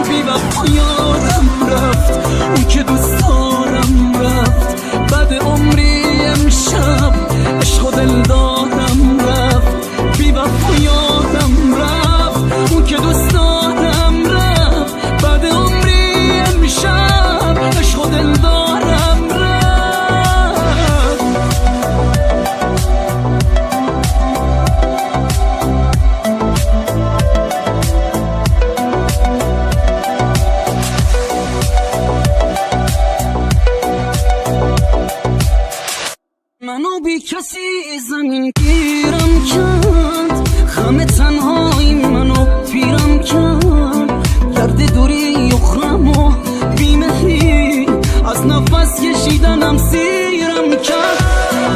بی وفا یادم رفت، اون که دوست دارم رفت. بعد عمری امشب عشق و دل دارم رفت، بی وفا یادم رفت، اون که دوست دارم رفت. بعد عمری امشب عشق و دل دارم رفت. منو بی کسی زمین گیرم کرد، غم تنهایی منو پیرم کرد. گرد دوری اخرم و بیمهری از نفس کشیدنم سیرم کرد.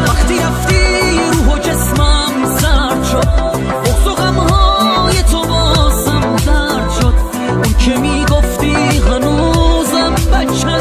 وقتی رفتی روح و جسمم سرد شد، بغض و غمهای تو بازم درد شد. اون که میگفتی هنوزم بچه